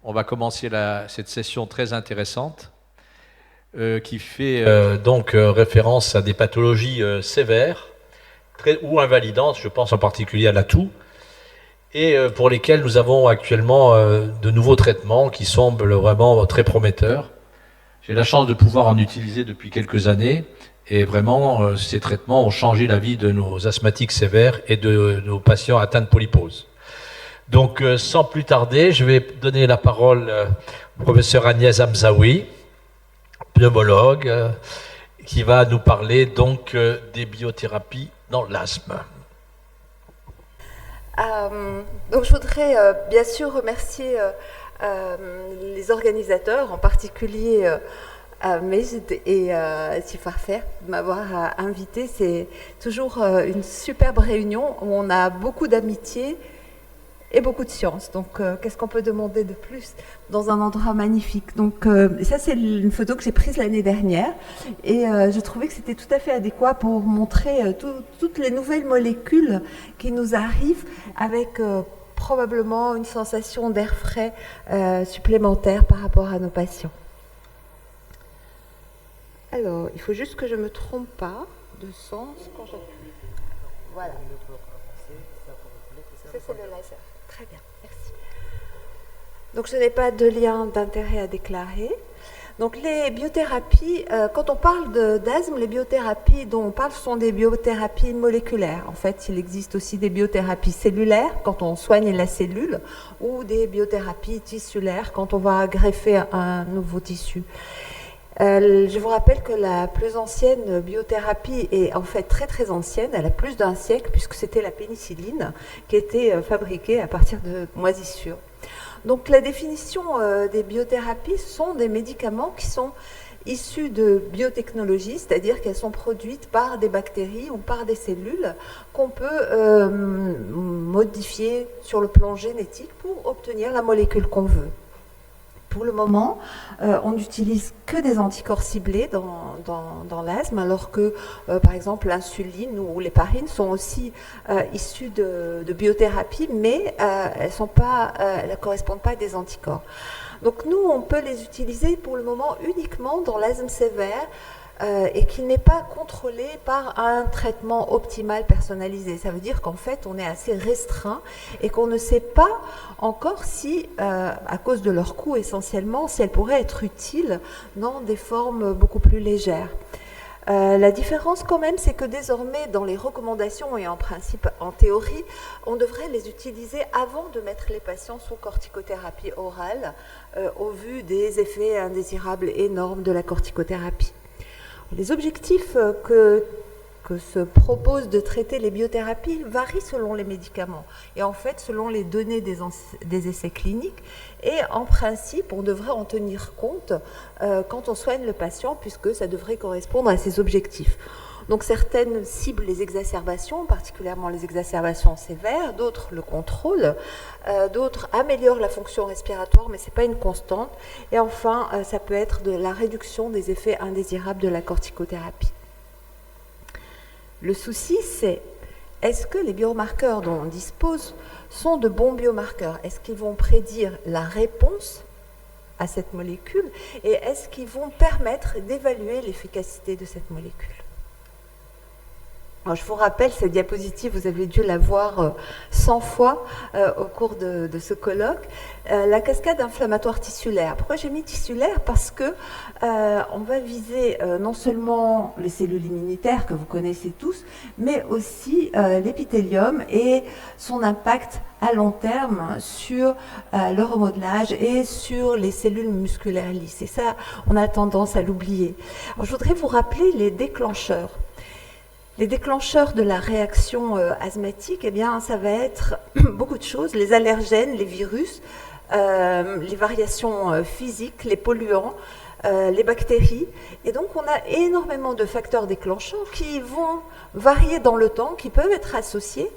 On va commencer cette session très intéressante qui fait référence à des pathologies sévères ou invalidantes, je pense en particulier à la toux, et pour lesquelles nous avons actuellement de nouveaux traitements qui semblent vraiment très prometteurs. J'ai la chance de pouvoir en utiliser depuis quelques années, et vraiment ces traitements ont changé la vie de nos asthmatiques sévères et de nos patients atteints de polypose. Donc, sans plus tarder, je vais donner la parole au professeur Agnès Hamzaoui, pneumologue, qui va nous parler donc des biothérapies dans l'asthme. Donc, je voudrais bien sûr remercier les organisateurs, en particulier Mejid et Sifarfer, de m'avoir invité. C'est toujours une superbe réunion où on a beaucoup d'amitié et beaucoup de science. Donc, qu'est-ce qu'on peut demander de plus dans un endroit magnifique? Donc, ça, c'est une photo que j'ai prise l'année dernière. Et je trouvais que c'était tout à fait adéquat pour montrer toutes les nouvelles molécules qui nous arrivent avec probablement une sensation d'air frais supplémentaire par rapport à nos patients. Alors, il faut juste que je ne me trompe pas de sens quand je... Voilà. Ça, c'est le laser. Très bien, merci. Donc, je n'ai pas de lien d'intérêt à déclarer. Donc, les biothérapies, quand on parle d'asthme, les biothérapies dont on parle sont des biothérapies moléculaires. En fait, il existe aussi des biothérapies cellulaires quand on soigne la cellule ou des biothérapies tissulaires quand on va greffer un nouveau tissu. Je vous rappelle que la plus ancienne biothérapie est en fait très très ancienne, elle a plus d'1 siècle puisque c'était la pénicilline qui était fabriquée à partir de moisissures. Donc la définition des biothérapies sont des médicaments qui sont issus de biotechnologie, c'est-à-dire qu'elles sont produites par des bactéries ou par des cellules qu'on peut modifier sur le plan génétique pour obtenir la molécule qu'on veut. Pour le moment, on n'utilise que des anticorps ciblés dans l'asthme, alors que, par exemple, l'insuline ou l'héparine sont aussi issues de biothérapie, mais elles ne correspondent pas à des anticorps. Donc nous, on peut les utiliser pour le moment uniquement dans l'asthme sévère, et qui n'est pas contrôlé par un traitement optimal personnalisé. Ça veut dire qu'en fait, on est assez restreint et qu'on ne sait pas encore si, à cause de leur coût essentiellement, si elles pourraient être utiles dans des formes beaucoup plus légères. La différence quand même, c'est que désormais, dans les recommandations et en principe, en théorie, on devrait les utiliser avant de mettre les patients sous corticothérapie orale, au vu des effets indésirables énormes de la corticothérapie. Les objectifs que se proposent de traiter les biothérapies varient selon les médicaments et en fait selon les données des essais cliniques, et en principe on devrait en tenir compte quand on soigne le patient puisque ça devrait correspondre à ses objectifs. Donc certaines ciblent les exacerbations, particulièrement les exacerbations sévères, d'autres le contrôlent, d'autres améliorent la fonction respiratoire, mais ce n'est pas une constante. Et enfin, ça peut être de la réduction des effets indésirables de la corticothérapie. Le souci, c'est est-ce que les biomarqueurs dont on dispose sont de bons biomarqueurs? Est-ce qu'ils vont prédire la réponse à cette molécule et est-ce qu'ils vont permettre d'évaluer l'efficacité de cette molécule? Alors, je vous rappelle, cette diapositive, vous avez dû la voir 100 fois au cours de ce colloque. La cascade inflammatoire tissulaire. Pourquoi j'ai mis tissulaire? Parce que on va viser non seulement les cellules immunitaires que vous connaissez tous, mais aussi l'épithélium et son impact à long terme sur le remodelage et sur les cellules musculaires lisses. Et ça, on a tendance à l'oublier. Alors, je voudrais vous rappeler les déclencheurs. Les déclencheurs de la réaction asthmatique, eh bien, ça va être beaucoup de choses, les allergènes, les virus, les variations physiques, les polluants, les bactéries. Et donc, on a énormément de facteurs déclencheurs qui vont varier dans le temps, qui peuvent être associés,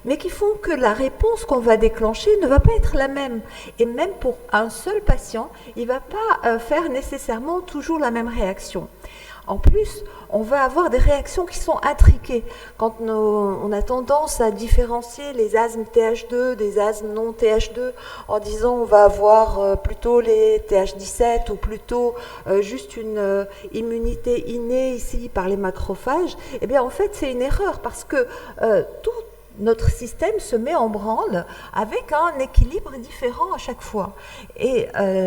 mais qui font que la réponse qu'on va déclencher ne va pas être la même. Et même pour un seul patient, il ne va pas faire nécessairement toujours la même réaction. En plus, on va avoir des réactions qui sont intriquées. Quand on a tendance à différencier les asthmes TH2 des asthmes non TH2 en disant on va avoir plutôt les TH17 ou plutôt juste une immunité innée ici par les macrophages, eh bien en fait c'est une erreur parce que tout notre système se met en branle avec un équilibre différent à chaque fois. Et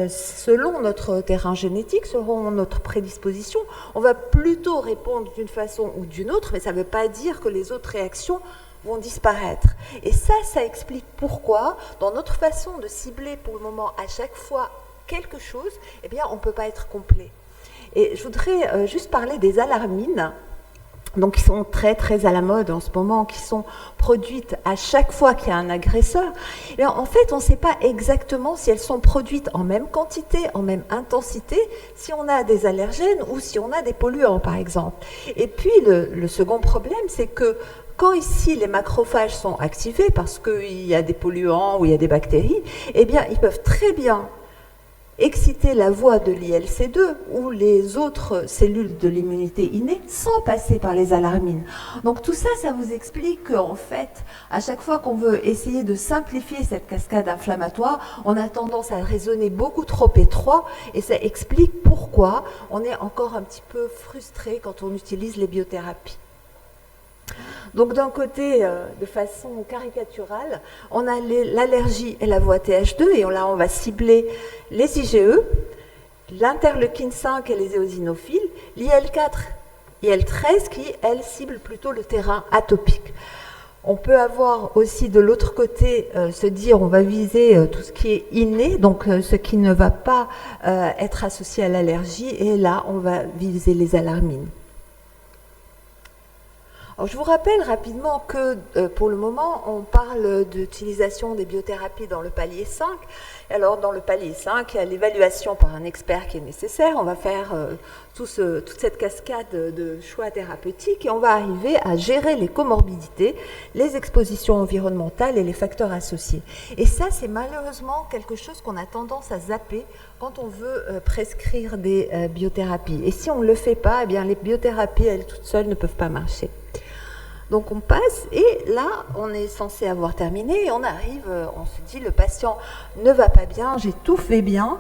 selon notre terrain génétique, selon notre prédisposition, on va plutôt répondre d'une façon ou d'une autre, mais ça ne veut pas dire que les autres réactions vont disparaître. Et ça explique pourquoi, dans notre façon de cibler pour le moment à chaque fois quelque chose, eh bien, on ne peut pas être complet. Et je voudrais juste parler des alarmines, donc qui sont très très à la mode en ce moment, qui sont produites à chaque fois qu'il y a un agresseur. Et en fait, on ne sait pas exactement si elles sont produites en même quantité, en même intensité, si on a des allergènes ou si on a des polluants, par exemple. Et puis, le second problème, c'est que quand ici les macrophages sont activés parce qu'il y a des polluants ou il y a des bactéries, eh bien, ils peuvent très bien exciter la voie de l'ILC2 ou les autres cellules de l'immunité innée sans passer par les alarmines. Donc tout ça, ça vous explique qu'en fait, à chaque fois qu'on veut essayer de simplifier cette cascade inflammatoire, on a tendance à raisonner beaucoup trop étroit et ça explique pourquoi on est encore un petit peu frustré quand on utilise les biothérapies. Donc d'un côté, de façon caricaturale, on a l'allergie et la voie TH2, et là on va cibler les IgE, l'interleukine 5 et les éosinophiles, l'IL4, IL13 qui, elles, ciblent plutôt le terrain atopique. On peut avoir aussi de l'autre côté, se dire on va viser tout ce qui est inné, donc ce qui ne va pas être associé à l'allergie, et là on va viser les alarmines. Alors, je vous rappelle rapidement que pour le moment, on parle d'utilisation des biothérapies dans le palier 5. Alors, dans le palier 5, il y a l'évaluation par un expert qui est nécessaire. On va faire toute cette cascade de choix thérapeutiques et on va arriver à gérer les comorbidités, les expositions environnementales et les facteurs associés. Et ça, c'est malheureusement quelque chose qu'on a tendance à zapper quand on veut prescrire des biothérapies. Et si on ne le fait pas, eh bien, les biothérapies, elles toutes seules ne peuvent pas marcher. Donc on passe et là, on est censé avoir terminé et on arrive, on se dit, le patient ne va pas bien, j'ai tout fait bien,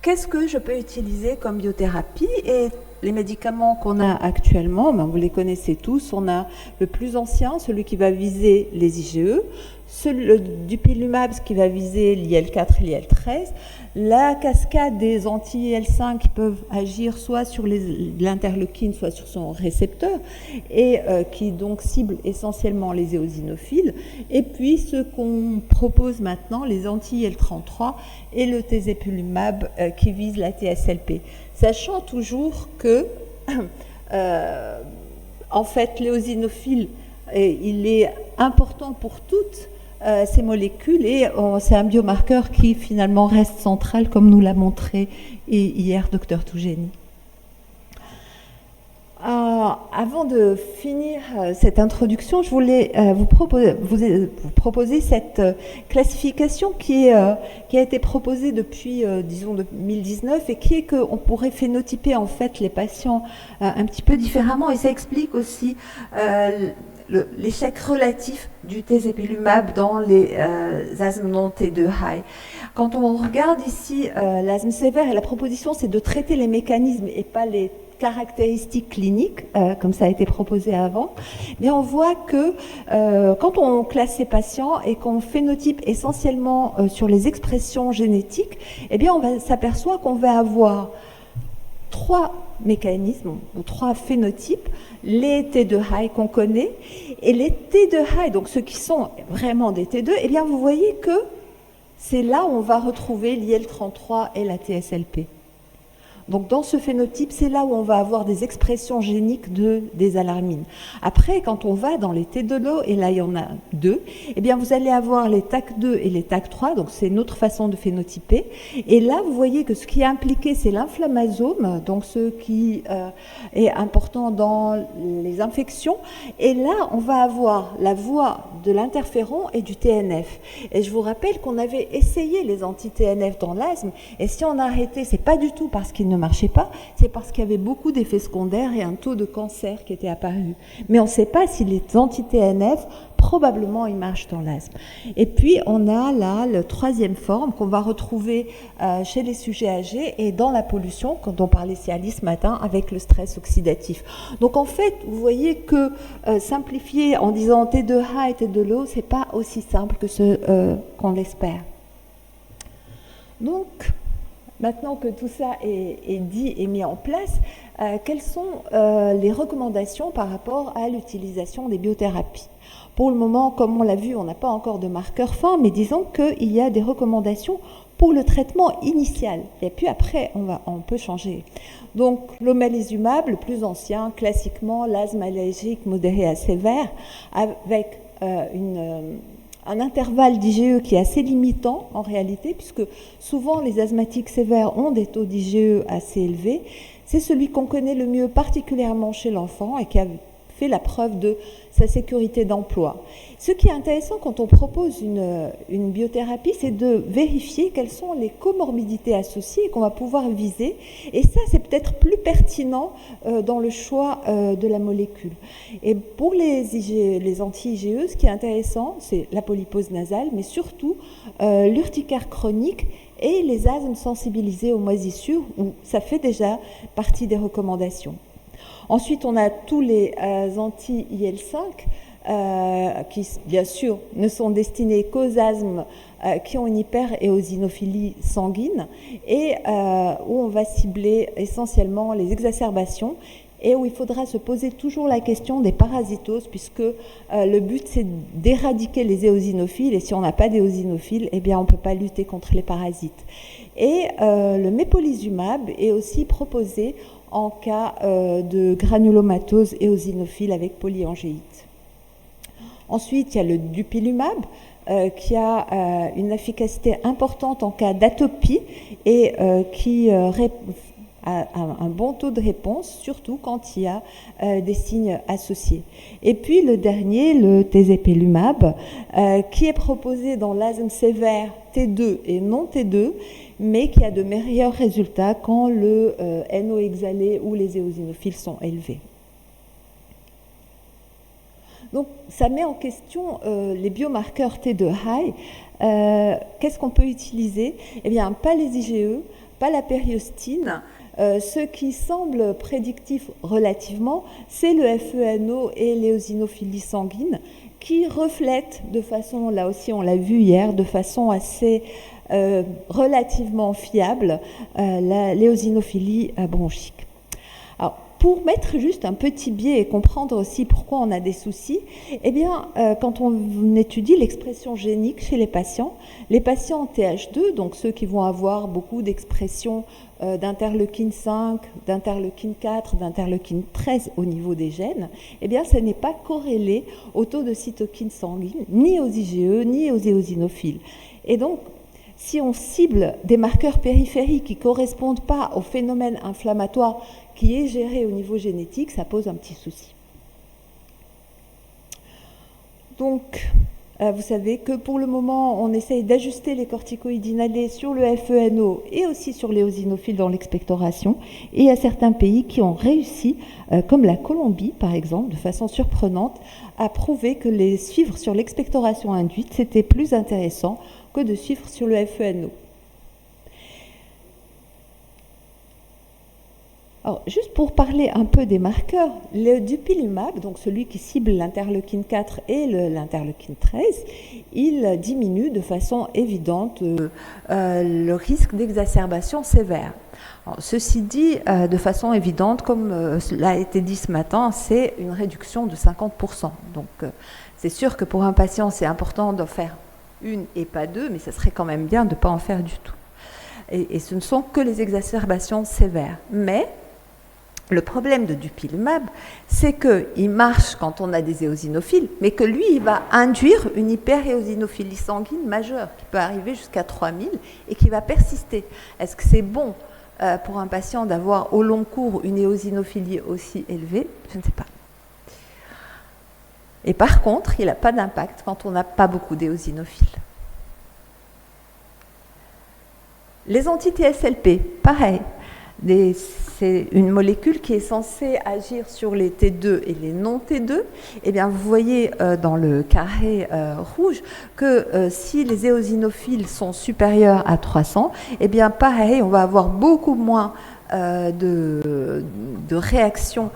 qu'est-ce que je peux utiliser comme biothérapie? Et les médicaments qu'on a actuellement, ben vous les connaissez tous, on a le plus ancien, celui qui va viser les IgE, le dupilumab qui va viser l'IL4 et l'IL13, la cascade des anti-IL5 qui peuvent agir soit sur l'interleukine, soit sur son récepteur, et qui donc ciblent essentiellement les éosinophiles, et puis ce qu'on propose maintenant, les anti-IL33 et le tezepelumab qui vise la TSLP. Sachant toujours que, en fait, l'éosinophile, il est important pour toutes ces molécules et c'est un biomarqueur qui finalement reste central comme nous l'a montré hier Dr Tougeni. Avant de finir cette introduction, je voulais vous proposer cette classification qui a été proposée depuis, disons, 2019 et qui est qu'on pourrait phénotyper en fait les patients un petit peu différemment et ça explique aussi l'échec relatif du tezepelumab dans les asthmes non T2 high. Quand on regarde ici l'asthme sévère, et la proposition c'est de traiter les mécanismes et pas les caractéristiques cliniques, comme ça a été proposé avant, mais on voit que quand on classe ces patients et qu'on phénotype essentiellement sur les expressions génétiques, eh bien on s'aperçoit qu'on va avoir 3 mécanismes ou 3 phénotypes, les T2 high qu'on connaît et les T2 high, donc ceux qui sont vraiment des T2, eh bien vous voyez que c'est là où on va retrouver l'IL33 et la TSLP. Donc dans ce phénotype, c'est là où on va avoir des expressions géniques des alarmines. Après, quand on va dans les T2 low, et là il y en a 2, eh bien vous allez avoir les TAC2 et les TAC3, donc c'est une autre façon de phénotyper. Et là, vous voyez que ce qui est impliqué, c'est l'inflammasome, donc ce qui est important dans les infections. Et là, on va avoir la voie de l'interféron et du TNF. Et je vous rappelle qu'on avait essayé les anti-TNF dans l'asthme, et si on a arrêté, c'est pas du tout parce qu'ils ne ne marchait pas, c'est parce qu'il y avait beaucoup d'effets secondaires et un taux de cancer qui était apparu. Mais on ne sait pas si les anti-TNF, probablement, ils marchent dans l'asthme. Et puis, on a là la troisième forme qu'on va retrouver chez les sujets âgés et dans la pollution, quand on parlait Cialis ce matin, avec le stress oxydatif. Donc, en fait, vous voyez que simplifier en disant T2 high et T2 low, c'est pas aussi simple que ce qu'on l'espère. Donc, maintenant que tout ça est dit et mis en place, quelles sont les recommandations par rapport à l'utilisation des biothérapies? Pour le moment, comme on l'a vu, on n'a pas encore de marqueur fin, mais disons qu'il y a des recommandations pour le traitement initial. Et puis après, on peut changer. Donc, l'omalizumab, le plus ancien, classiquement, l'asthme allergique modéré à sévère, avec un intervalle d'IgE qui est assez limitant en réalité, puisque souvent les asthmatiques sévères ont des taux d'IgE assez élevés. C'est celui qu'on connaît le mieux, particulièrement chez l'enfant, et qui a fait la preuve de sa sécurité d'emploi. Ce qui est intéressant quand on propose une biothérapie, c'est de vérifier quelles sont les comorbidités associées qu'on va pouvoir viser. Et ça, c'est peut-être plus pertinent dans le choix de la molécule. Et pour les anti-IgE, ce qui est intéressant, c'est la polypose nasale, mais surtout l'urticaire chronique et les asthmes sensibilisés aux moisissures, où ça fait déjà partie des recommandations. Ensuite, on a tous les anti-IL-5 qui, bien sûr, ne sont destinés qu'aux asthmes qui ont une hyperéosinophilie sanguine et où on va cibler essentiellement les exacerbations et où il faudra se poser toujours la question des parasitoses, puisque le but, c'est d'éradiquer les éosinophiles, et si on n'a pas d'éosinophiles, eh bien, on ne peut pas lutter contre les parasites. Et le mépolizumab est aussi proposé en cas de granulomatose éosinophile avec polyangéite. Ensuite, il y a le dupilumab qui a une efficacité importante en cas d'atopie et qui a un bon taux de réponse, surtout quand il y a des signes associés. Et puis le dernier, le tezepelumab, qui est proposé dans l'asthme sévère T2 et non T2, mais qui a de meilleurs résultats quand le NO exhalé ou les éosinophiles sont élevés. Donc, ça met en question les biomarqueurs T2 high. Qu'est-ce qu'on peut utiliser? Eh bien, pas les IgE, pas la périostine. Ce qui semble prédictif relativement, c'est le FeNO et l'éosinophilie sanguine, qui reflètent de façon, là aussi on l'a vu hier, de façon assez relativement fiable l'éosinophilie bronchique. Alors, pour mettre juste un petit biais et comprendre aussi pourquoi on a des soucis, eh bien, quand on étudie l'expression génique chez les patients TH2, donc ceux qui vont avoir beaucoup d'expression d'interleukine 5, d'interleukine 4, d'interleukine 13 au niveau des gènes, eh bien, ça n'est pas corrélé au taux de cytokine sanguine, ni aux IgE, ni aux éosinophiles. Et donc, si on cible des marqueurs périphériques qui ne correspondent pas au phénomène inflammatoire qui est géré au niveau génétique, ça pose un petit souci. Donc, vous savez que pour le moment, on essaye d'ajuster les corticoïdes inhalés sur le FeNO et aussi sur l'éosinophiles dans l'expectoration. Et il y a certains pays qui ont réussi, comme la Colombie par exemple, de façon surprenante, à prouver que les suivre sur l'expectoration induite, c'était plus intéressant que de suivre sur le FeNO. Alors, juste pour parler un peu des marqueurs, le dupilumab, donc celui qui cible l'interleukine 4 et l'interleukine 13, il diminue de façon évidente le risque d'exacerbation sévère. Alors, ceci dit, de façon évidente, comme cela a été dit ce matin, c'est une réduction de 50%. Donc, c'est sûr que pour un patient, c'est important d'en faire une et pas deux, mais ça serait quand même bien de ne pas en faire du tout. Et ce ne sont que les exacerbations sévères. Mais le problème de dupilumab, c'est qu'il marche quand on a des éosinophiles, mais que lui, il va induire une hyperéosinophilie sanguine majeure, qui peut arriver jusqu'à 3000 et qui va persister. Est-ce que c'est bon pour un patient d'avoir au long cours une éosinophilie aussi élevée? Je ne sais pas. Et par contre, il n'a pas d'impact quand on n'a pas beaucoup d'éosinophiles. Les anti-TSLP, pareil. c'est une molécule qui est censée agir sur les T2 et les non-T2. Eh bien, vous voyez dans le carré rouge que si les éosinophiles sont supérieurs à 300, eh bien, pareil, on va avoir beaucoup moins de réactions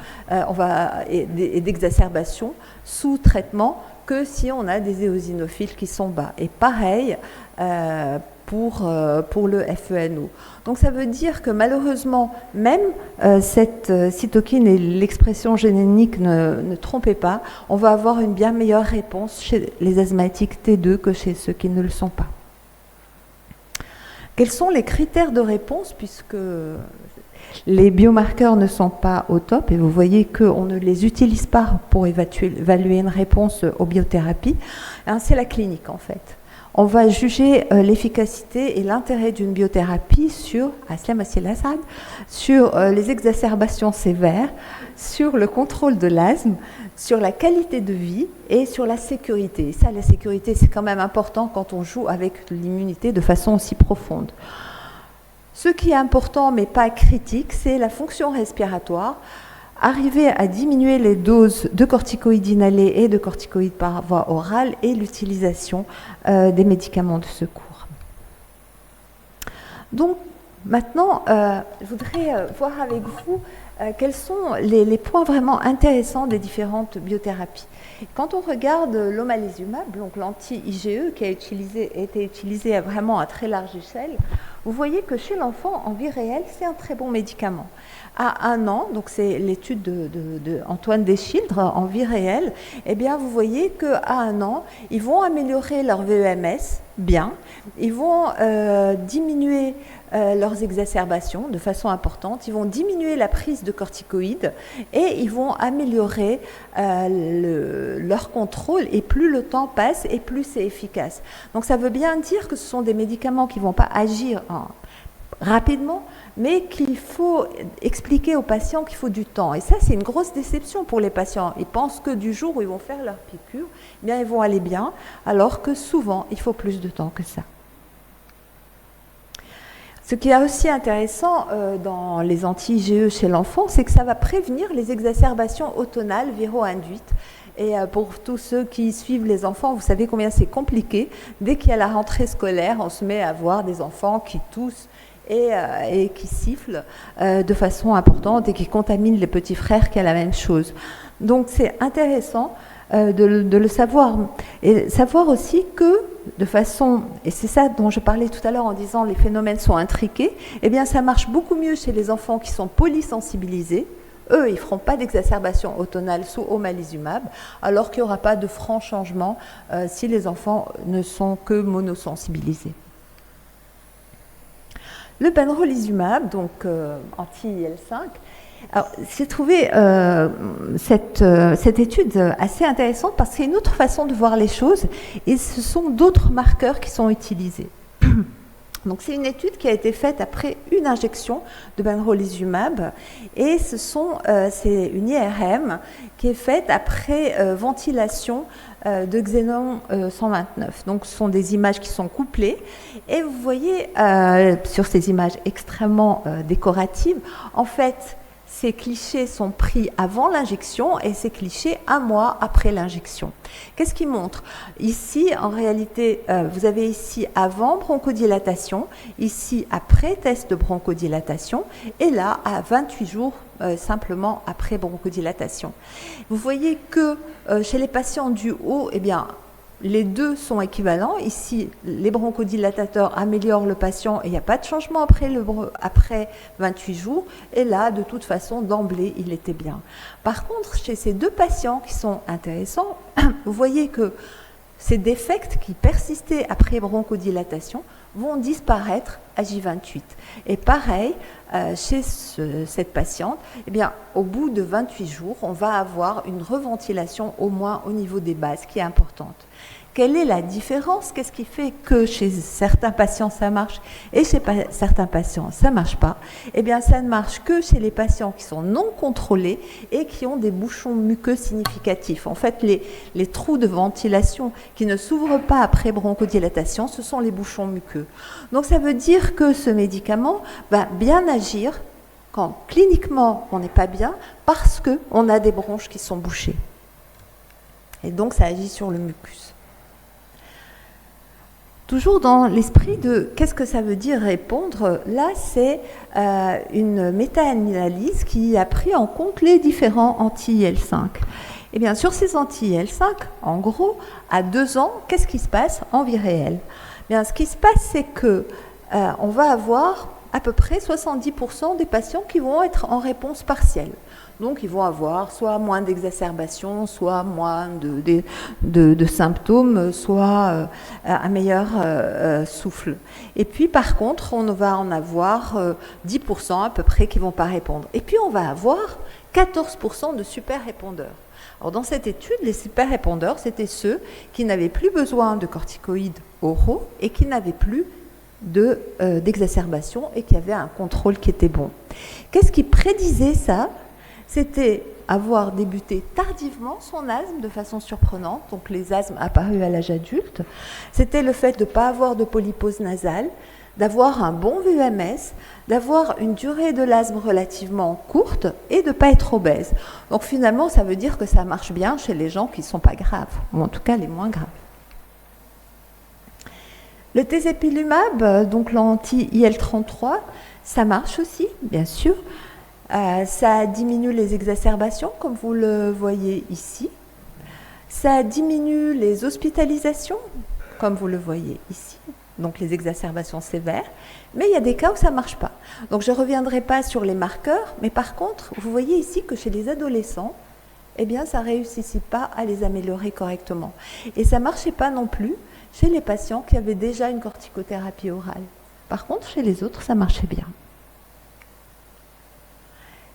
et d'exacerbations sous traitement que si on a des éosinophiles qui sont bas. Et pareil pour le FeNO. Donc ça veut dire que malheureusement, même cette cytokine et l'expression génétique ne trompez pas, on va avoir une bien meilleure réponse chez les asthmatiques T2 que chez ceux qui ne le sont pas. Quels sont les critères de réponse, puisque les biomarqueurs ne sont pas au top et vous voyez qu'on ne les utilise pas pour évaluer une réponse aux biothérapies, c'est la clinique en fait. On va juger l'efficacité et l'intérêt d'une biothérapie sur sur les exacerbations sévères, sur le contrôle de l'asthme, sur la qualité de vie et sur la sécurité. Et ça, la sécurité, c'est quand même important quand on joue avec l'immunité de façon aussi profonde. Ce qui est important mais pas critique, c'est la fonction respiratoire. Arriver à diminuer les doses de corticoïdes inhalés et de corticoïdes par voie orale et l'utilisation des médicaments de secours. Donc maintenant, je voudrais voir avec vous quels sont les points vraiment intéressants des différentes biothérapies. Quand on regarde l'omalizumab, donc l'anti-IgE qui a été utilisé vraiment à très large échelle, vous voyez que chez l'enfant, en vie réelle, c'est un très bon médicament. À 1 an, donc c'est l'étude de Antoine Deschildres en vie réelle, eh bien vous voyez qu'à 1 an, ils vont améliorer leur VEMS, bien, ils vont diminuer leurs exacerbations de façon importante, ils vont diminuer la prise de corticoïdes et ils vont améliorer leur contrôle, et plus le temps passe et plus c'est efficace. Donc ça veut bien dire que ce sont des médicaments qui ne vont pas agir rapidement, mais qu'il faut expliquer aux patients qu'il faut du temps. Et ça, c'est une grosse déception pour les patients. Ils pensent que du jour où ils vont faire leur piqûre, eh bien, ils vont aller bien, alors que souvent, il faut plus de temps que ça. Ce qui est aussi intéressant dans les anti-IgE chez l'enfant, c'est que ça va prévenir les exacerbations automnales viro-induites. Et pour tous ceux qui suivent les enfants, vous savez combien c'est compliqué. Dès qu'il y a la rentrée scolaire, on se met à voir des enfants qui toussent et qui sifflent de façon importante et qui contaminent les petits frères qui ont la même chose. Donc c'est intéressant de le savoir. Et savoir aussi que, de façon, et c'est ça dont je parlais tout à l'heure en disant les phénomènes sont intriqués, eh bien ça marche beaucoup mieux chez les enfants qui sont polysensibilisés. Eux, ils ne feront pas d'exacerbation automnale sous omalizumab, alors qu'il n'y aura pas de franc changement si les enfants ne sont que monosensibilisés. Le benrolizumab, donc anti-IL-5, alors j'ai trouvé cette étude assez intéressante parce que c'est une autre façon de voir les choses et ce sont d'autres marqueurs qui sont utilisés. Donc c'est une étude qui a été faite après une injection de benrolizumab et c'est une IRM qui est faite après ventilation de Xénon 129. Donc ce sont des images qui sont couplées et vous voyez sur ces images extrêmement décoratives, en fait ces clichés sont pris avant l'injection et ces clichés 1 mois après l'injection. Qu'est-ce qui montre? Ici, en réalité, vous avez ici avant bronchodilatation, ici après test de bronchodilatation, et là, à 28 jours, simplement après bronchodilatation. Vous voyez que chez les patients du haut, eh bien, les deux sont équivalents. Ici, les bronchodilatateurs améliorent le patient et il n'y a pas de changement après 28 jours. Et là, de toute façon, d'emblée, il était bien. Par contre, chez ces deux patients qui sont intéressants, vous voyez que ces défects qui persistaient après bronchodilatation vont disparaître à J28. Et pareil, chez cette patiente, eh bien, au bout de 28 jours, on va avoir une reventilation au moins au niveau des bases qui est importante. Quelle est la différence? Qu'est-ce qui fait que chez certains patients ça marche et chez certains patients ça ne marche pas? Eh bien, ça ne marche que chez les patients qui sont non contrôlés et qui ont des bouchons muqueux significatifs. En fait, les trous de ventilation qui ne s'ouvrent pas après bronchodilatation, ce sont les bouchons muqueux. Donc, ça veut dire que ce médicament va bien agir quand cliniquement on n'est pas bien parce qu'on a des bronches qui sont bouchées. Et donc ça agit sur le mucus. Toujours dans l'esprit de qu'est-ce que ça veut dire répondre, là c'est une méta-analyse qui a pris en compte les différents anti-IL-5. Et bien sur ces anti-IL-5, en gros, à 2 ans, qu'est-ce qui se passe en vie réelle? Bien, ce qui se passe, c'est que on va avoir à peu près 70% des patients qui vont être en réponse partielle. Donc, ils vont avoir soit moins d'exacerbations, soit moins de symptômes, soit un meilleur souffle. Et puis, par contre, on va en avoir 10% à peu près qui ne vont pas répondre. Et puis, on va avoir 14% de super répondeurs. Alors, dans cette étude, les super répondeurs, c'était ceux qui n'avaient plus besoin de corticoïdes oraux et qui n'avaient plus d'exacerbation et qui avaient un contrôle qui était bon. Qu'est-ce qui prédisait ça? C'était avoir débuté tardivement son asthme de façon surprenante, donc les asthmes apparus à l'âge adulte. C'était le fait de ne pas avoir de polypose nasale, d'avoir un bon VMS, d'avoir une durée de l'asthme relativement courte et de ne pas être obèse. Donc finalement, ça veut dire que ça marche bien chez les gens qui ne sont pas graves, ou en tout cas les moins graves. Le tezepelumab, donc l'anti-IL-33, ça marche aussi, bien sûr. Ça diminue les exacerbations, comme vous le voyez ici. Ça diminue les hospitalisations, comme vous le voyez ici, donc les exacerbations sévères. Mais il y a des cas où ça ne marche pas. Donc je ne reviendrai pas sur les marqueurs, mais par contre, vous voyez ici que chez les adolescents, eh bien, ça ne réussissait pas à les améliorer correctement. Et ça ne marchait pas non plus chez les patients qui avaient déjà une corticothérapie orale. Par contre, chez les autres, ça marchait bien.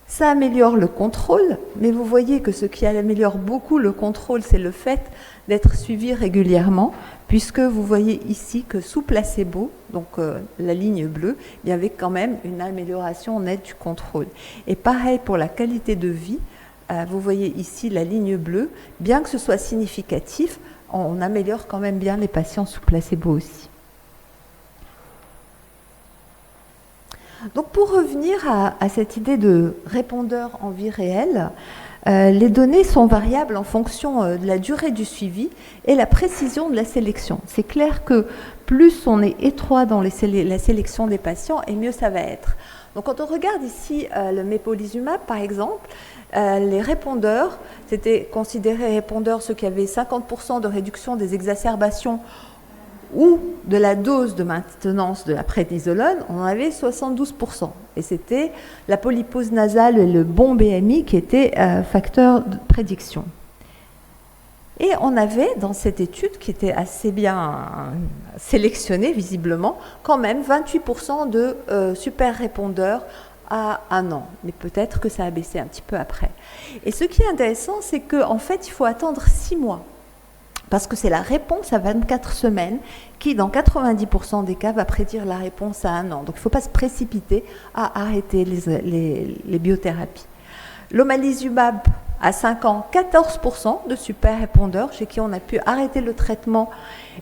Ça améliore le contrôle, mais vous voyez que ce qui améliore beaucoup le contrôle, c'est le fait d'être suivi régulièrement, puisque vous voyez ici que sous placebo, donc la ligne bleue, il y avait quand même une amélioration nette du contrôle. Et pareil pour la qualité de vie, vous voyez ici la ligne bleue, bien que ce soit significatif, on améliore quand même bien les patients sous placebo aussi. Donc pour revenir à cette idée de répondeur en vie réelle, les données sont variables en fonction de la durée du suivi et la précision de la sélection. C'est clair que plus on est étroit dans la sélection des patients, et mieux ça va être. Donc quand on regarde ici le mepolizumab par exemple, les répondeurs, c'était considéré répondeurs ceux qui avaient 50% de réduction des exacerbations ou de la dose de maintenance de la prénisolone, on en avait 72%. Et c'était la polypose nasale et le bon BMI qui étaient facteurs de prédiction. Et on avait, dans cette étude, qui était assez bien sélectionnée visiblement, quand même 28% de super répondeurs à 1 an. Mais peut-être que ça a baissé un petit peu après. Et ce qui est intéressant, c'est qu'en fait, il faut attendre 6 mois. Parce que c'est la réponse à 24 semaines qui, dans 90% des cas, va prédire la réponse à 1 an. Donc, il ne faut pas se précipiter à arrêter les biothérapies. L'omalizumab, à 5 ans, 14% de super répondeurs chez qui on a pu arrêter le traitement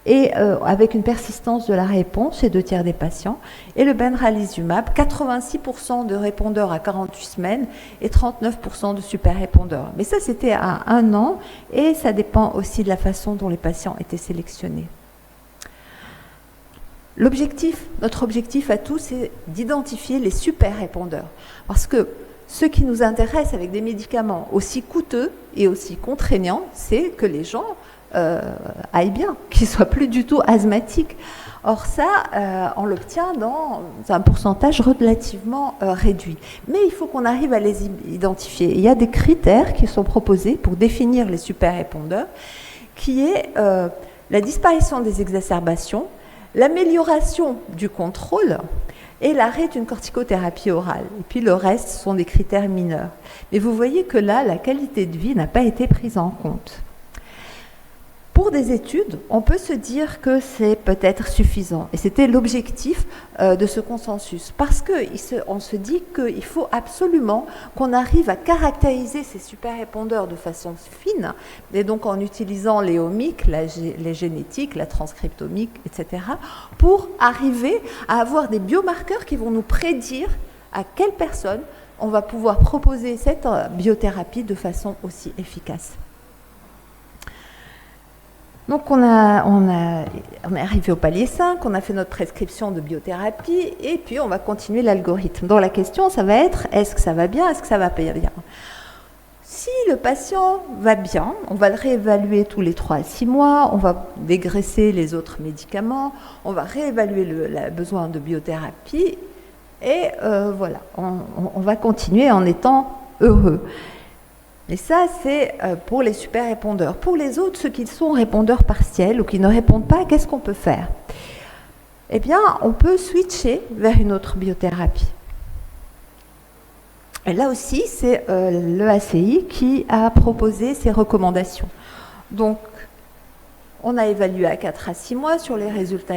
et avec une persistance de la réponse chez 2/3 des patients. Et le benralizumab, 86% de répondeurs à 48 semaines et 39% de super répondeurs. Mais ça, c'était à 1 an et ça dépend aussi de la façon dont les patients étaient sélectionnés. Notre objectif à tous, c'est d'identifier les super répondeurs. Parce que ce qui nous intéresse avec des médicaments aussi coûteux et aussi contraignants, c'est que les gens aillent bien, qu'ils ne soient plus du tout asthmatiques. Or ça, on l'obtient dans un pourcentage relativement réduit. Mais il faut qu'on arrive à les identifier. Il y a des critères qui sont proposés pour définir les super répondeurs, qui est la disparition des exacerbations, l'amélioration du contrôle, et l'arrêt d'une corticothérapie orale. Et puis le reste sont des critères mineurs. Mais vous voyez que là, la qualité de vie n'a pas été prise en compte. Pour des études, on peut se dire que c'est peut-être suffisant. Et c'était l'objectif de ce consensus. Parce qu'on se dit qu'il faut absolument qu'on arrive à caractériser ces super répondeurs de façon fine, et donc en utilisant les omiques, les génétiques, la transcriptomique, etc., pour arriver à avoir des biomarqueurs qui vont nous prédire à quelle personne on va pouvoir proposer cette biothérapie de façon aussi efficace. Donc on est arrivé au palier 5, on a fait notre prescription de biothérapie et puis on va continuer l'algorithme. Donc la question, ça va être, est-ce que ça va bien, est-ce que ça va pas bien? Si le patient va bien, on va le réévaluer tous les 3 à 6 mois, on va dégraisser les autres médicaments, on va réévaluer le besoin de biothérapie et voilà, on va continuer en étant heureux. Et ça, c'est pour les super répondeurs. Pour les autres, ceux qui sont répondeurs partiels ou qui ne répondent pas, qu'est-ce qu'on peut faire? Eh bien, on peut switcher vers une autre biothérapie. Et là aussi, c'est l'EACI qui a proposé ces recommandations. Donc, on a évalué à 4 à 6 mois sur les résultats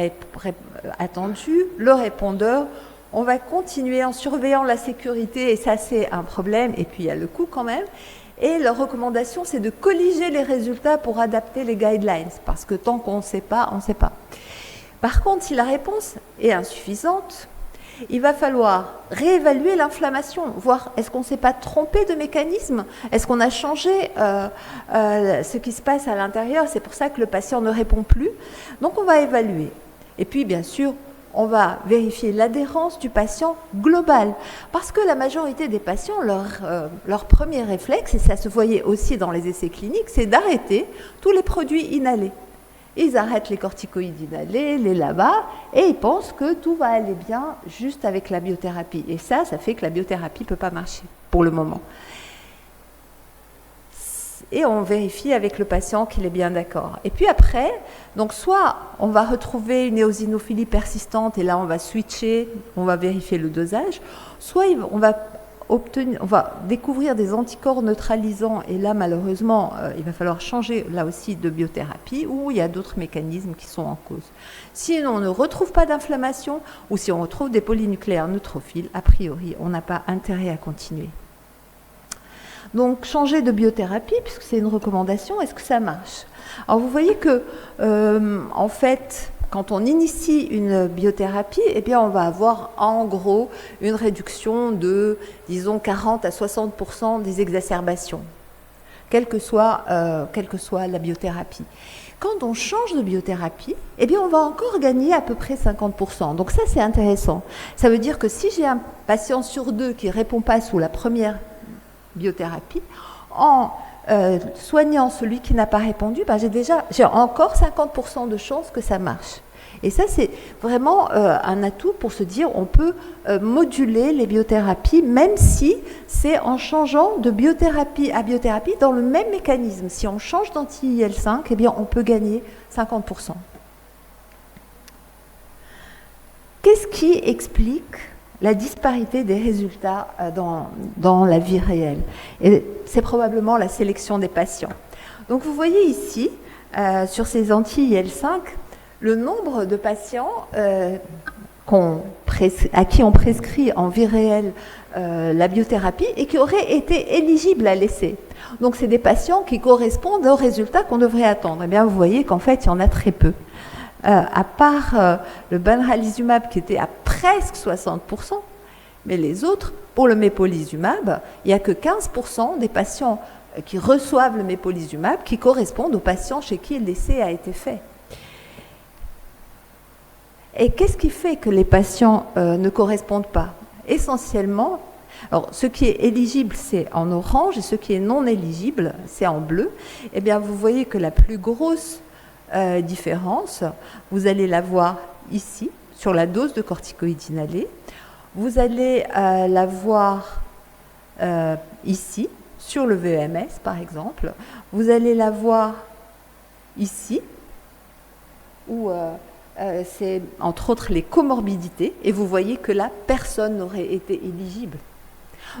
attendus. Le répondeur, on va continuer en surveillant la sécurité, et ça, c'est un problème, et puis il y a le coût quand même. Et leur recommandation, c'est de colliger les résultats pour adapter les guidelines, parce que tant qu'on ne sait pas, on ne sait pas. Par contre, si la réponse est insuffisante, il va falloir réévaluer l'inflammation, voir est-ce qu'on ne s'est pas trompé de mécanisme, est-ce qu'on a changé ce qui se passe à l'intérieur, c'est pour ça que le patient ne répond plus. Donc on va évaluer. Et puis bien sûr, on va vérifier l'adhérence du patient global, parce que la majorité des patients, leur premier réflexe, et ça se voyait aussi dans les essais cliniques, c'est d'arrêter tous les produits inhalés. Ils arrêtent les corticoïdes inhalés, les LABA, et ils pensent que tout va aller bien juste avec la biothérapie. Et ça fait que la biothérapie ne peut pas marcher pour le moment. Et on vérifie avec le patient qu'il est bien d'accord. Et puis après, donc soit on va retrouver une éosinophilie persistante, et là on va switcher, on va vérifier le dosage, soit on va découvrir des anticorps neutralisants, et là malheureusement il va falloir changer là aussi de biothérapie, ou il y a d'autres mécanismes qui sont en cause. Si on ne retrouve pas d'inflammation, ou si on retrouve des polynucléaires neutrophiles, a priori on n'a pas intérêt à continuer. Donc changer de biothérapie, puisque c'est une recommandation, est-ce que ça marche? Alors vous voyez que en fait, quand on initie une biothérapie, eh bien on va avoir en gros une réduction de, disons, 40 à 60% des exacerbations, quelle que soit la biothérapie. Quand on change de biothérapie, eh bien on va encore gagner à peu près 50%. Donc ça, c'est intéressant. Ça veut dire que si j'ai un patient sur 2 qui ne répond pas sous la première biothérapie, en soignant celui qui n'a pas répondu, ben j'ai encore 50% de chances que ça marche. Et ça, c'est vraiment un atout pour se dire on peut moduler les biothérapies, même si c'est en changeant de biothérapie à biothérapie dans le même mécanisme. Si on change d'anti-IL5, eh bien, on peut gagner 50%. Qu'est-ce qui explique la disparité des résultats dans la vie réelle? Et c'est probablement la sélection des patients. Donc vous voyez ici, sur ces anti-IL5, le nombre de patients à qui on prescrit en vie réelle la biothérapie et qui auraient été éligibles à l'essai. Donc c'est des patients qui correspondent aux résultats qu'on devrait attendre. Eh bien vous voyez qu'en fait, il y en a très peu. À part le benralizumab qui était à presque 60%, mais les autres, pour le mépolizumab, il n'y a que 15% des patients qui reçoivent le mépolizumab qui correspondent aux patients chez qui l'essai a été fait. Et qu'est-ce qui fait que les patients ne correspondent pas? Essentiellement, alors ce qui est éligible, c'est en orange, et ce qui est non éligible, c'est en bleu. Eh bien, vous voyez que la plus grosse différence, vous allez la voir ici, sur la dose de corticoïdes inhalés. Vous allez la voir ici, sur le VEMS par exemple. Vous allez la voir ici, où c'est entre autres les comorbidités, et vous voyez que là, personne n'aurait été éligible.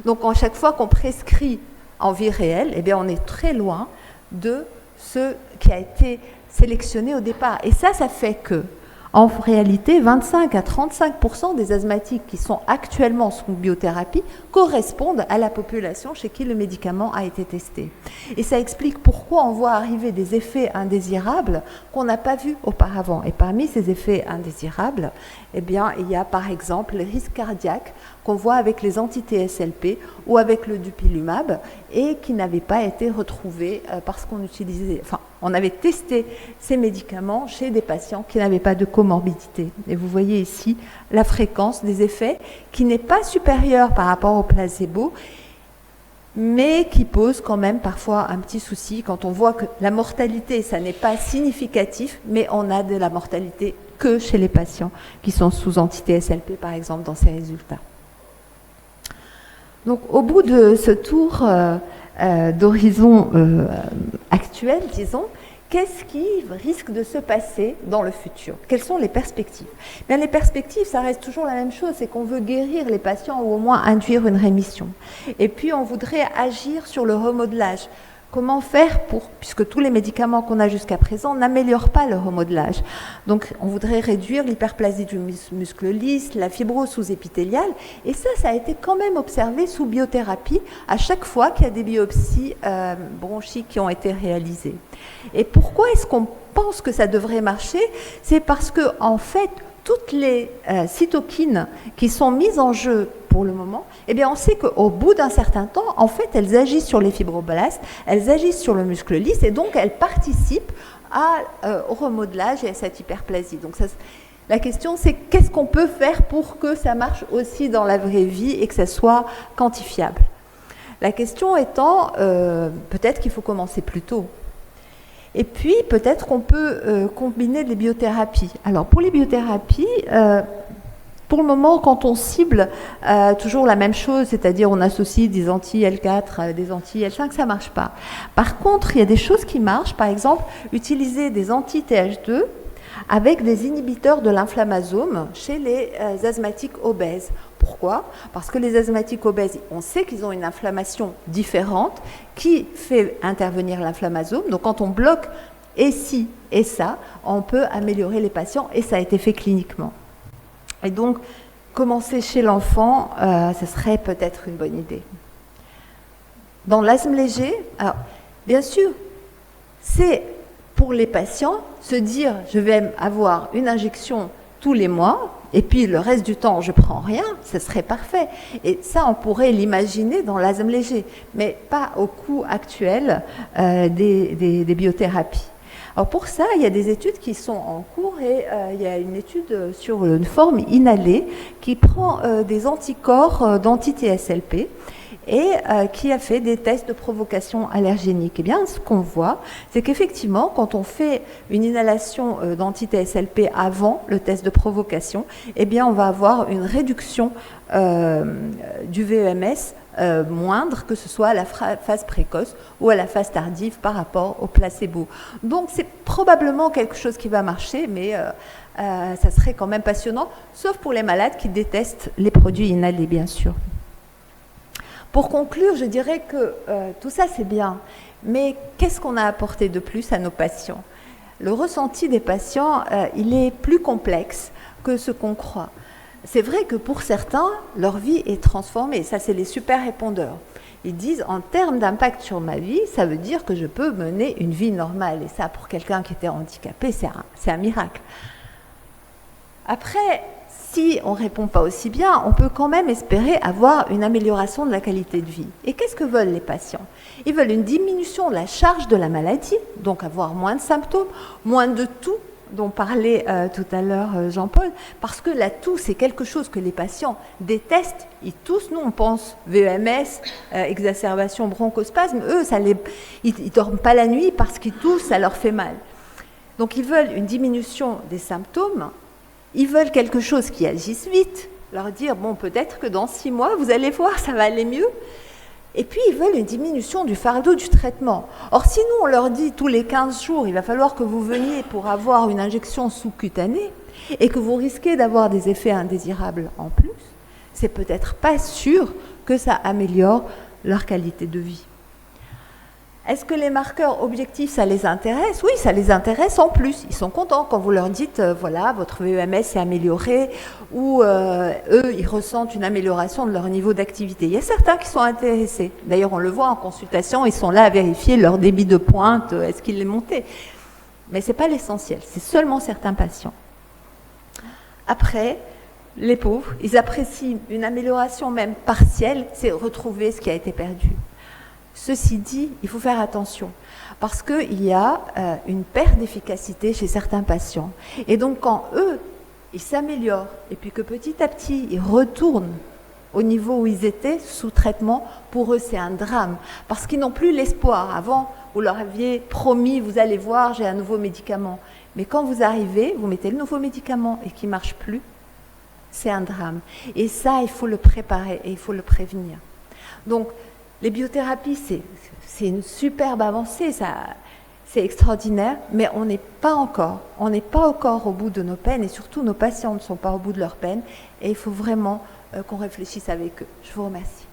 Donc, à chaque fois qu'on prescrit en vie réelle, eh bien, on est très loin de ce qui a été sélectionné au départ. Et ça fait que, en réalité, 25 à 35% des asthmatiques qui sont actuellement sous biothérapie correspondent à la population chez qui le médicament a été testé. Et ça explique pourquoi on voit arriver des effets indésirables qu'on n'a pas vus auparavant. Et parmi ces effets indésirables, eh bien, il y a par exemple les risques cardiaques qu'on voit avec les anti-TSLP ou avec le dupilumab et qui n'avaient pas été retrouvés parce qu'on utilisait, enfin, on avait testé ces médicaments chez des patients qui n'avaient pas de comorbidité. Et vous voyez ici la fréquence des effets qui n'est pas supérieure par rapport au placebo, mais qui pose quand même parfois un petit souci quand on voit que la mortalité, ça n'est pas significatif, mais on a de la mortalité que chez les patients qui sont sous anti-TSLP, par exemple, dans ces résultats. Donc, au bout de ce tour d'horizon actuel, disons, qu'est-ce qui risque de se passer dans le futur? Quelles sont les perspectives? Bien, les perspectives, ça reste toujours la même chose, c'est qu'on veut guérir les patients ou au moins induire une rémission. Et puis, on voudrait agir sur le remodelage. Comment faire puisque tous les médicaments qu'on a jusqu'à présent n'améliorent pas le remodelage. Donc, on voudrait réduire l'hyperplasie du muscle lisse, la fibrose sous-épithéliale, et ça a été quand même observé sous biothérapie à chaque fois qu'il y a des biopsies bronchiques qui ont été réalisées. Et pourquoi est-ce qu'on pense que ça devrait marcher? C'est parce que, en fait, toutes les cytokines qui sont mises en jeu pour le moment, eh bien on sait qu'au bout d'un certain temps, en fait, elles agissent sur les fibroblastes, elles agissent sur le muscle lisse et donc elles participent au remodelage et à cette hyperplasie. Donc la question, c'est qu'est-ce qu'on peut faire pour que ça marche aussi dans la vraie vie et que ça soit quantifiable? La question étant, peut-être qu'il faut commencer plus tôt. Et puis, peut-être qu'on peut combiner les biothérapies. Alors, pour les biothérapies, pour le moment, quand on cible toujours la même chose, c'est-à-dire on associe des anti-L4, des anti-L5, ça ne marche pas. Par contre, il y a des choses qui marchent. Par exemple, utiliser des anti-TH2 avec des inhibiteurs de l'inflammasome chez les asthmatiques obèses. Pourquoi? Parce que les asthmatiques obèses, on sait qu'ils ont une inflammation différente qui fait intervenir l'inflammasome. Donc quand on bloque et ci et ça, on peut améliorer les patients et ça a été fait cliniquement. Et donc, commencer chez l'enfant, ce serait peut-être une bonne idée. Dans l'asthme léger, alors, bien sûr, c'est pour les patients se dire je vais avoir une injection tous les mois et puis le reste du temps je prends rien, ce serait parfait. Et ça on pourrait l'imaginer dans l'asthme léger, mais pas au coût actuel des biothérapies. Alors pour ça, il y a des études qui sont en cours et il y a une étude sur une forme inhalée qui prend des anticorps d'anti-TSLP et qui a fait des tests de provocation allergénique. Eh bien, ce qu'on voit, c'est qu'effectivement, quand on fait une inhalation d'anti-TSLP avant le test de provocation, eh bien, on va avoir une réduction du VEMS moindre, que ce soit à la phase précoce ou à la phase tardive par rapport au placebo. Donc, c'est probablement quelque chose qui va marcher, mais ça serait quand même passionnant, sauf pour les malades qui détestent les produits inhalés, bien sûr. Pour conclure, je dirais que tout ça, c'est bien, mais qu'est-ce qu'on a apporté de plus à nos patients? Le ressenti des patients, il est plus complexe que ce qu'on croit. C'est vrai que pour certains, leur vie est transformée. Ça, c'est les super répondeurs. Ils disent, en termes d'impact sur ma vie, ça veut dire que je peux mener une vie normale. Et ça, pour quelqu'un qui était handicapé, c'est un miracle. Après, si on ne répond pas aussi bien, on peut quand même espérer avoir une amélioration de la qualité de vie. Et qu'est-ce que veulent les patients? Ils veulent une diminution de la charge de la maladie, donc avoir moins de symptômes, moins de toux, dont parlait tout à l'heure Jean-Paul, parce que la toux, c'est quelque chose que les patients détestent. Ils toussent, nous on pense VEMS, exacerbation bronchospasme, eux, ils ne dorment pas la nuit parce qu'ils toussent, ça leur fait mal. Donc ils veulent une diminution des symptômes, ils veulent quelque chose qui agisse vite, leur dire, bon, peut-être que dans 6 mois, vous allez voir, ça va aller mieux. Et puis, ils veulent une diminution du fardeau du traitement. Or, si nous, on leur dit tous les 15 jours, il va falloir que vous veniez pour avoir une injection sous-cutanée et que vous risquez d'avoir des effets indésirables en plus, c'est peut-être pas sûr que ça améliore leur qualité de vie. Est-ce que les marqueurs objectifs, ça les intéresse? Oui, ça les intéresse en plus. Ils sont contents quand vous leur dites, voilà, votre VEMS s'est amélioré, ou eux, ils ressentent une amélioration de leur niveau d'activité. Il y a certains qui sont intéressés. D'ailleurs, on le voit en consultation, ils sont là à vérifier leur débit de pointe, est-ce qu'il est monté? Mais ce n'est pas l'essentiel, c'est seulement certains patients. Après, les pauvres, ils apprécient une amélioration même partielle, c'est retrouver ce qui a été perdu. Ceci dit, il faut faire attention parce qu'il y a une perte d'efficacité chez certains patients. Et donc quand eux, ils s'améliorent et puis que petit à petit, ils retournent au niveau où ils étaient sous traitement, pour eux, c'est un drame parce qu'ils n'ont plus l'espoir. Avant, vous leur aviez promis, vous allez voir, j'ai un nouveau médicament. Mais quand vous arrivez, vous mettez le nouveau médicament et qu'il ne marche plus, c'est un drame. Et ça, il faut le préparer et il faut le prévenir. Donc, les biothérapies, c'est une superbe avancée, c'est extraordinaire, mais on n'est pas encore au bout de nos peines, et surtout nos patients ne sont pas au bout de leurs peines, et il faut vraiment qu'on réfléchisse avec eux. Je vous remercie.